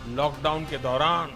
Lockdown के दौरान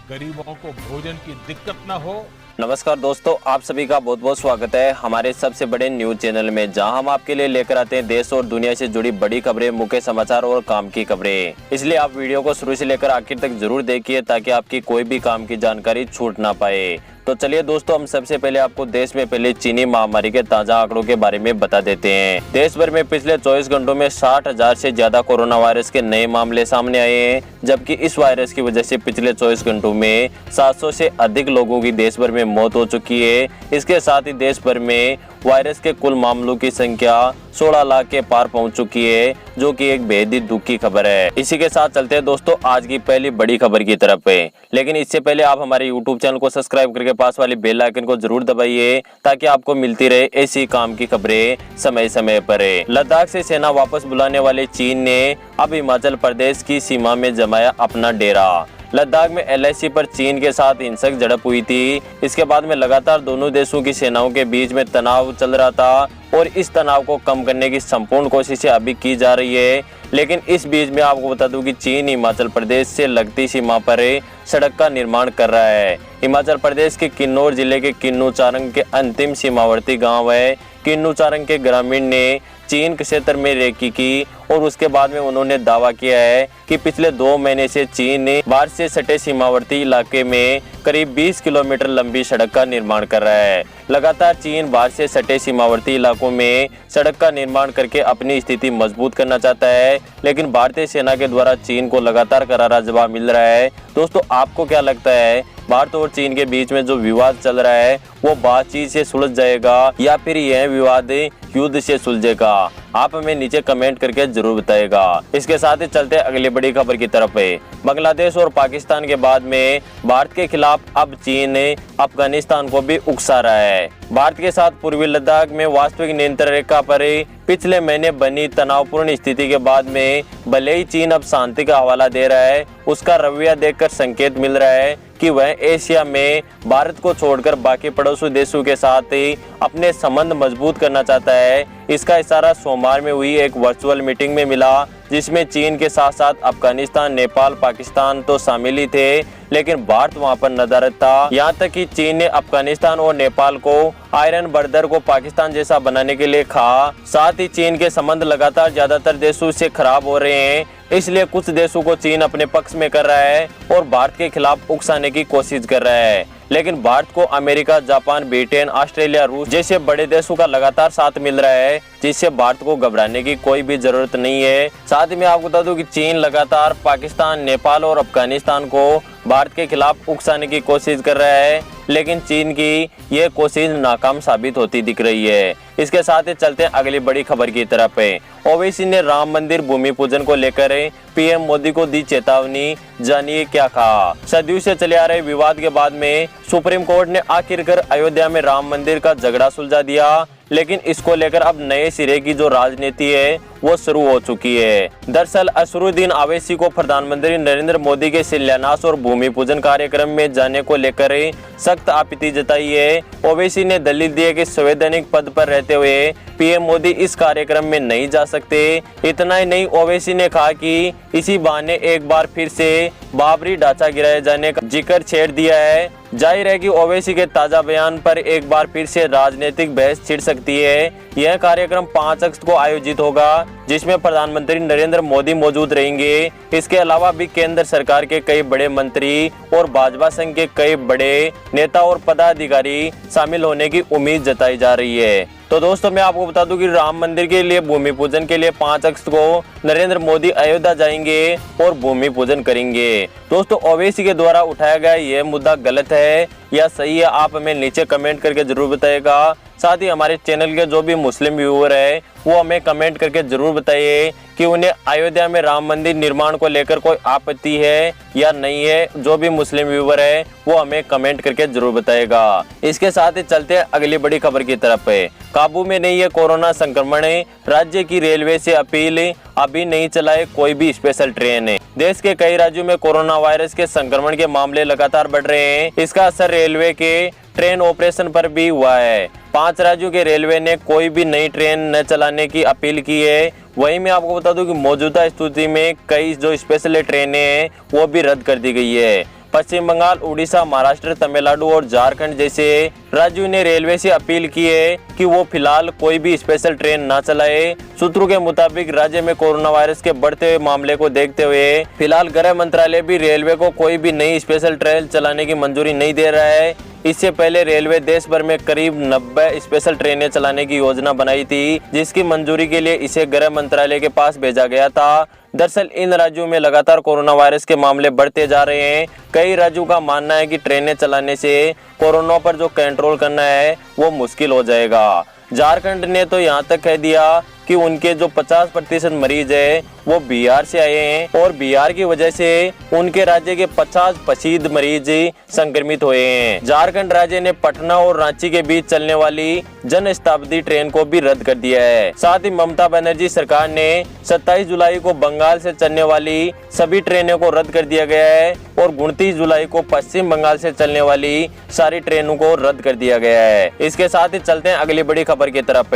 गरीबों को भोजन की दिक्कत न हो। नमस्कार दोस्तों, आप सभी का बहुत बहुत स्वागत है हमारे सबसे बड़े न्यूज चैनल में, जहां हम आपके लिए लेकर आते हैं देश और दुनिया से जुड़ी बड़ी खबरें, मुख्य समाचार और काम की खबरें। इसलिए आप वीडियो को शुरू से लेकर आखिर तक जरूर देखिए ताकि आपकी कोई भी काम की जानकारी छूट ना पाए। तो चलिए दोस्तों, हम सबसे पहले आपको देश में फैली चीनी महामारी के ताजा आंकड़ों के बारे में बता देते हैं। देश भर में पिछले 24 घंटों में 60,000 से ज्यादा कोरोना वायरस के नए मामले सामने आए हैं, जबकि इस वायरस की वजह से पिछले 24 घंटों में 700 से अधिक लोगों की देश भर में मौत हो चुकी है। इसके साथ ही देश भर में वायरस के कुल मामलों की संख्या 16 लाख के पार पहुंच चुकी है, जो कि एक बेहद ही दुख की खबर है। इसी के साथ चलते हैं दोस्तों आज की पहली बड़ी खबर की तरफ है, लेकिन इससे पहले आप हमारे YouTube चैनल को सब्सक्राइब करके पास वाली बेल आइकन को जरूर दबाइए ताकि आपको मिलती रहे ऐसी काम की खबरें समय समय पर। लद्दाख से सेना वापस बुलाने वाले चीन ने अब हिमाचल प्रदेश की सीमा में जमाया अपना डेरा। लद्दाख में LAC पर चीन के साथ हिंसक झड़प हुई थी। इसके बाद में लगातार दोनों देशों की सेनाओं के बीच में तनाव चल रहा था और इस तनाव को कम करने की संपूर्ण कोशिशें अभी की जा रही है। लेकिन इस बीच में आपको बता दूं कि चीन हिमाचल प्रदेश से लगती सीमा पर सड़क का निर्माण कर रहा है। हिमाचल प्रदेश के किन्नौर जिले के किन्नू चारंग के अंतिम सीमावर्ती गाँव है किन्नू चारंग के ग्रामीण ने चीन क्षेत्र में रेकी की और उसके बाद में उन्होंने दावा किया है कि पिछले 2 महीने से चीन ने बाढ़ से सटे सीमावर्ती इलाके में करीब 20 किलोमीटर लंबी सड़क का निर्माण कर रहा है। लगातार चीन बाढ़ से सटे सीमावर्ती इलाकों में सड़क का निर्माण करके अपनी स्थिति मजबूत करना चाहता है, लेकिन भारतीय सेना के द्वारा चीन को लगातार करारा जवाब मिल रहा है। दोस्तों, आपको क्या लगता है, भारत और चीन के बीच में जो विवाद चल रहा है वो बातचीत से सुलझ जाएगा या फिर यह विवाद युद्ध से सुलझेगा? आप हमें नीचे कमेंट करके जरूर बताएगा। इसके साथ ही चलते अगली बड़ी खबर की तरफ है। बांग्लादेश और पाकिस्तान के बाद में भारत के खिलाफ अब चीन अफगानिस्तान को भी उकसा रहा है। भारत के साथ पूर्वी लद्दाख में वास्तविक नियंत्रण रेखा पर पिछले महीने बनी तनावपूर्ण स्थिति के बाद में भले ही चीन अब शांति का हवाला दे रहा है, उसका रवैया देखकर संकेत मिल रहा है कि वह एशिया में भारत को छोड़कर बाकी पड़ोसी देशों के साथ ही अपने संबंध मजबूत करना चाहता है। इसका इशारा सोमवार में हुई एक वर्चुअल मीटिंग में मिला, जिसमें चीन के साथ साथ अफगानिस्तान, नेपाल, पाकिस्तान तो शामिल ही थे, लेकिन भारत वहां पर नदारद था। यहाँ तक कि चीन ने अफगानिस्तान और नेपाल को आयरन बर्दर को पाकिस्तान जैसा बनाने के लिए कहा। साथ ही चीन के संबंध लगातार ज्यादातर देशों से खराब हो रहे हैं, इसलिए कुछ देशों को चीन अपने पक्ष में कर रहा है और भारत के खिलाफ उकसाने की कोशिश कर रहा है। लेकिन भारत को अमेरिका, जापान, ब्रिटेन, ऑस्ट्रेलिया, रूस जैसे बड़े देशों का लगातार साथ मिल रहा है, जिससे भारत को घबराने की कोई भी जरूरत नहीं है। साथ ही मैं आपको बता दूं कि चीन लगातार पाकिस्तान, नेपाल और अफगानिस्तान को भारत के खिलाफ उकसाने की कोशिश कर रहा है, लेकिन चीन की यह कोशिश नाकाम साबित होती दिख रही है। इसके साथ ही चलते हैं अगली बड़ी खबर की तरफ है। ओवैसी ने राम मंदिर भूमि पूजन को लेकर PM मोदी को दी चेतावनी, जानिए क्या कहा। सदियों से चले आ रहे विवाद के बाद में सुप्रीम कोर्ट ने आखिरकार अयोध्या में राम मंदिर का झगड़ा सुलझा दिया, लेकिन इसको लेकर अब नए सिरे की जो राजनीति है वो शुरू हो चुकी है। दरअसल असरुद्दीन ओवैसी को प्रधानमंत्री नरेंद्र मोदी के शिलान्यास और भूमि पूजन कार्यक्रम में जाने को लेकर सख्त आपत्ति जताई है। ओवैसी ने दलील दी है कि संवैधानिक पद पर रहते हुए PM मोदी इस कार्यक्रम में नहीं जा सकते। इतना ही नहीं, ओवैसी ने कहा कि इसी बहाने एक बार फिर से बाबरी ढांचा गिराए जाने का जिक्र छेड़ दिया है। जाहिर है कि ओवैसी के ताजा बयान पर एक बार फिर से राजनीतिक बहस छिड़ सकती है। यह कार्यक्रम 5 अगस्त को आयोजित होगा, जिसमें प्रधानमंत्री नरेंद्र मोदी मौजूद रहेंगे। इसके अलावा भी केंद्र सरकार के कई बड़े मंत्री और भाजपा संघ के कई बड़े नेता और पदाधिकारी शामिल होने की उम्मीद जताई जा रही है। तो दोस्तों, मैं आपको बता दूं कि राम मंदिर के लिए भूमि पूजन के लिए 5 अगस्त को नरेंद्र मोदी अयोध्या जाएंगे और भूमि पूजन करेंगे। दोस्तों, ओवैसी के द्वारा उठाया गया यह मुद्दा गलत है या सही है, आप हमें नीचे कमेंट करके जरूर बताइएगा। साथ ही हमारे चैनल के जो भी मुस्लिम व्यूअर है वो हमें कमेंट करके जरूर बताइए कि उन्हें अयोध्या में राम मंदिर निर्माण को लेकर कोई आपत्ति है या नहीं है। जो भी मुस्लिम व्यूअर है वो हमें कमेंट करके जरूर बताएगा। इसके साथ ही चलते हैं अगली बड़ी खबर की तरफ है। काबू में नहीं है कोरोना संक्रमण, राज्य की रेलवे से अपील, अभी नहीं चलाए कोई भी स्पेशल ट्रेन। देश के कई राज्यों में कोरोना वायरस के संक्रमण के मामले लगातार बढ़ रहे हैं। इसका असर रेलवे के ट्रेन ऑपरेशन पर भी हुआ है। 5 राज्यों के रेलवे ने कोई भी नई ट्रेन न चलाने की अपील की है। वहीं मैं आपको बता दूं कि मौजूदा स्थिति में कई जो स्पेशल ट्रेनें हैं वो भी रद्द कर दी गई है। पश्चिम बंगाल, उड़ीसा, महाराष्ट्र, तमिलनाडु और झारखंड जैसे राज्यों ने रेलवे से अपील की है कि वो फिलहाल कोई भी स्पेशल ट्रेन ना चलाए। सूत्रों के मुताबिक राज्य में कोरोना वायरस के बढ़ते हुए मामले को देखते हुए फिलहाल गृह मंत्रालय भी रेलवे को कोई भी नई स्पेशल ट्रेन चलाने की मंजूरी नहीं दे रहा है। इससे पहले रेलवे देश भर में करीब 90 स्पेशल ट्रेनें चलाने की योजना बनाई थी, जिसकी मंजूरी के लिए इसे गृह मंत्रालय के पास भेजा गया था। दरअसल इन राज्यों में लगातार कोरोना वायरस के मामले बढ़ते जा रहे हैं। कई राज्यों का मानना है कि ट्रेनें चलाने से कोरोना पर जो कंट्रोल करना है वो मुश्किल हो जाएगा। झारखंड ने तो यहाँ तक कह दिया कि उनके जो 50% मरीज है वो बिहार से आए हैं और बिहार की वजह से उनके राज्य के 50% मरीज संक्रमित हुए हैं। झारखंड राज्य ने पटना और रांची के बीच चलने वाली जन शताब्दी ट्रेन को भी रद्द कर दिया है। साथ ही ममता बनर्जी सरकार ने 27 जुलाई को बंगाल से चलने वाली सभी ट्रेनों को रद्द कर दिया गया है और 29 जुलाई को पश्चिम बंगाल से चलने वाली सारी ट्रेनों को रद्द कर दिया गया है। इसके साथ ही चलते हैं अगली बड़ी खबर की तरफ।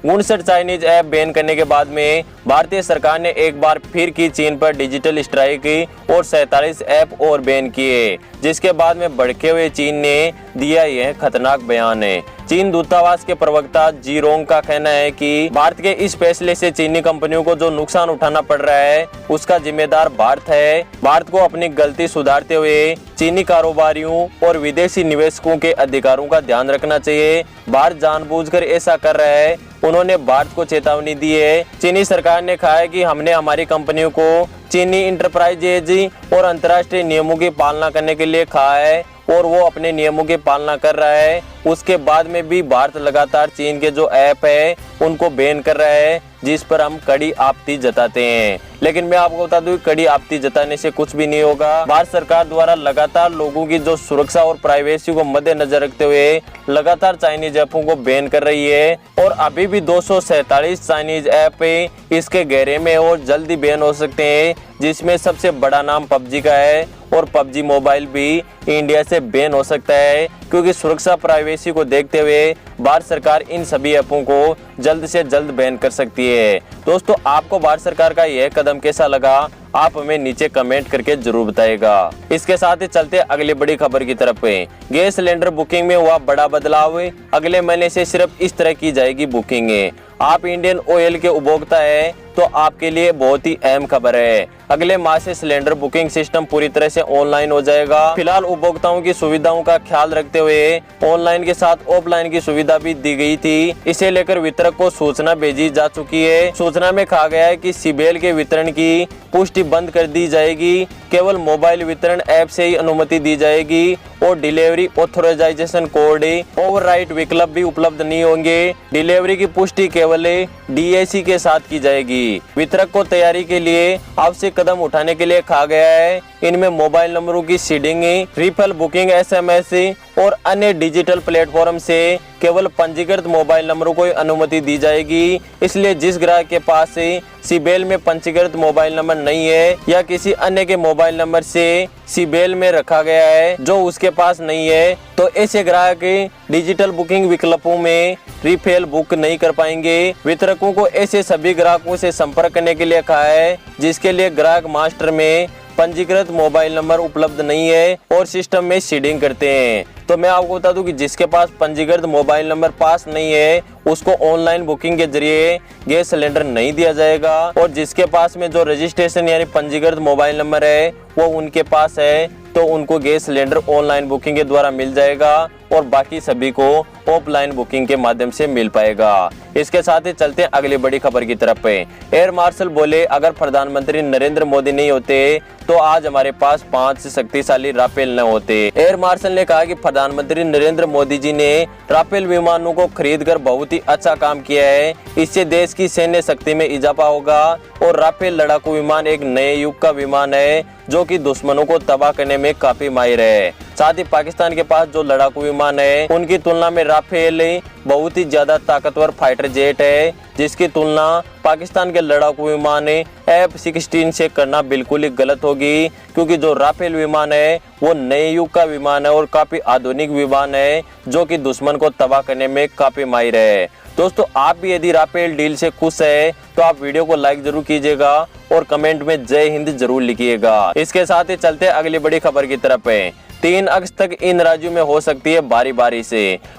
59 चाइनीज ऐप बैन करने के बाद में भारतीय सरकार ने एक बार फिर की चीन पर डिजिटल स्ट्राइक और 47 ऐप और बैन किए, जिसके बाद में भड़के हुए चीन ने दिया यह खतरनाक बयान है। चीन दूतावास के प्रवक्ता जीरोंग का कहना है कि भारत के इस फैसले से चीनी कंपनियों को जो नुकसान उठाना पड़ रहा है उसका जिम्मेदार भारत है। भारत को अपनी गलती सुधारते हुए चीनी कारोबारियों और विदेशी निवेशकों के अधिकारों का ध्यान रखना चाहिए। भारत जानबूझकर ऐसा कर रहा है। उन्होंने भारत को चेतावनी दी है। चीनी सरकार ने कहा है कि हमने हमारी कंपनियों को चीनी इंटरप्राइजेज और अंतर्राष्ट्रीय नियमों की पालना करने के लिए कहा है और वो अपने नियमों की पालना कर रहा है। उसके बाद में भी भारत लगातार चीन के जो ऐप है उनको बैन कर रहा है, जिस पर हम कड़ी आपत्ति जताते हैं। लेकिन मैं आपको बता दूं कड़ी आपत्ति जताने से कुछ भी नहीं होगा। भारत सरकार द्वारा लगातार लोगों की जो सुरक्षा और प्राइवेसी को मद्देनजर रखते हुए लगातार चाइनीज ऐपों को बैन कर रही है और अभी भी 247 चाइनीज ऐप इसके घेरे में और जल्दी बैन हो सकते हैं, जिसमें सबसे बड़ा नाम पबजी का है और पबजी मोबाइल भी इंडिया से बैन हो सकता है, क्योंकि सुरक्षा प्राइवेसी को देखते हुए भारत सरकार इन सभी ऐपों को जल्द से जल्द बैन कर सकती है। दोस्तों, आपको भारत सरकार का यह कदम कैसा लगा आप हमें नीचे कमेंट करके जरूर बताएगा। इसके साथ ही चलते अगली बड़ी खबर की तरफ। गैस सिलेंडर बुकिंग में हुआ बड़ा बदलाव। अगले महीने से सिर्फ इस तरह की जाएगी बुकिंग। आप इंडियन ऑयल के उपभोक्ता है तो आपके लिए बहुत ही अहम खबर है। अगले माह से सिलेंडर बुकिंग सिस्टम पूरी तरह से ऑनलाइन हो जाएगा। फिलहाल उपभोक्ताओं की सुविधाओं का ख्याल रखते हुए ऑनलाइन के साथ ऑफलाइन की सुविधा भी दी गई थी। इसे लेकर वितरक को सूचना भेजी जा चुकी है। सूचना में कहा गया है कि सीबीएल के वितरण की पुष्टि बंद कर दी जाएगी। केवल मोबाइल वितरण ऐप से ही अनुमति दी जाएगी और डिलीवरी ऑथराइजेशन कोड ओवरराइट विकल्प भी उपलब्ध नहीं होंगे। डिलीवरी की पुष्टि केवल डीएसी के साथ की जाएगी। वितरक को तैयारी के लिए आवश्यक कदम उठाने के लिए कहा गया है। इनमें मोबाइल नंबरों की सीडिंग, रिफिल बुकिंग, एसएमएस और अन्य डिजिटल प्लेटफॉर्म से केवल पंजीकृत मोबाइल नंबरों को अनुमति दी जाएगी। इसलिए जिस ग्राहक के पास सीबीएल में पंजीकृत मोबाइल नंबर नहीं है या किसी अन्य के मोबाइल नंबर से सीबीएल में रखा गया है जो उसके पास नहीं है, तो ऐसे ग्राहक डिजिटल बुकिंग विकल्पों में रिफिल बुक नहीं कर पाएंगे। वितरकों को ऐसे सभी ग्राहकों से संपर्क करने के लिए कहा है जिसके लिए ग्राहक मास्टर में पंजीकृत मोबाइल नंबर उपलब्ध नहीं है और सिस्टम में सीडिंग करते हैं। तो मैं आपको बता दूं कि जिसके पास पंजीकृत मोबाइल नंबर पास नहीं है उसको ऑनलाइन बुकिंग के जरिए गैस सिलेंडर नहीं दिया जाएगा और जिसके पास में जो रजिस्ट्रेशन यानी पंजीकृत मोबाइल नंबर है वो उनके पास है तो उनको गैस सिलेंडर ऑनलाइन बुकिंग के द्वारा मिल जाएगा और बाकी सभी को ऑफलाइन बुकिंग के माध्यम से मिल पाएगा। इसके साथ ही चलते हैं अगली बड़ी खबर की तरफ। एयर मार्शल बोले अगर प्रधानमंत्री नरेंद्र मोदी नहीं होते तो आज हमारे पास 5 शक्तिशाली राफेल न होते। एयर मार्शल ने कहा कि प्रधानमंत्री नरेंद्र मोदी जी ने राफेल विमानों को खरीदकर बहुत ही अच्छा काम किया है। इससे देश की सैन्य शक्ति में इजाफा होगा और राफेल लड़ाकू विमान एक नए युग का विमान है जो कि दुश्मनों को तबाह करने में काफी माहिर है। साथ ही पाकिस्तान के पास जो लड़ाकू विमान है उनकी तुलना में राफेल बहुत ही ज्यादा ताकतवर फाइटर जेट है, जिसकी तुलना पाकिस्तान के लड़ाकू विमान F-16 से करना बिल्कुल ही गलत होगी, क्योंकि जो राफेल विमान है वो नए युग का विमान है और काफी आधुनिक विमान है जो कि दुश्मन को तबाह करने में काफी माहिर है। दोस्तों, आप भी यदि राफेल डील से खुश है तो आप वीडियो को लाइक जरूर कीजिएगा और कमेंट में जय हिंद जरूर लिखिएगा। इसके साथ ही चलते अगली बड़ी खबर की तरफ है। 3 अगस्त तक इन राज्यों में हो सकती है भारी बारिश।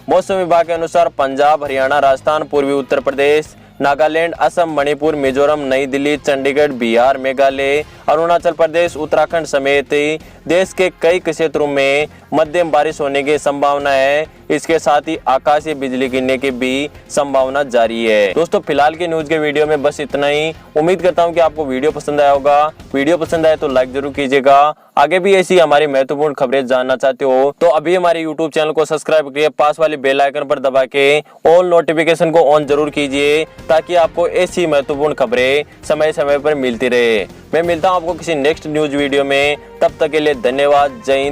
मौसम विभाग के अनुसार पंजाब, हरियाणा, राजस्थान, पूर्वी उत्तर प्रदेश, नागालैंड, असम, मणिपुर, मिजोरम, नई दिल्ली, चंडीगढ़, बिहार, मेघालय, अरुणाचल प्रदेश, उत्तराखंड समेत देश के कई क्षेत्रों में मध्यम बारिश होने की संभावना है। इसके साथ ही आकाशीय बिजली गिरने की भी संभावना जारी है। दोस्तों, फिलहाल के न्यूज के वीडियो में बस इतना ही। उम्मीद करता हूं कि आपको वीडियो पसंद आया होगा। वीडियो पसंद आए तो लाइक जरूर कीजिएगा। आगे भी ऐसी हमारी महत्वपूर्ण खबरें जानना चाहते हो तो अभी हमारे YouTube चैनल को सब्सक्राइब करिए, पास वाले बेल आइकन पर दबा के ऑल नोटिफिकेशन को ऑन जरूर कीजिए, ताकि आपको ऐसी महत्वपूर्ण खबरें समय समय पर मिलती रहे। मैं मिलता हूं आपको किसी नेक्स्ट न्यूज वीडियो में, तब तक के लिए धन्यवाद। जय हिंद।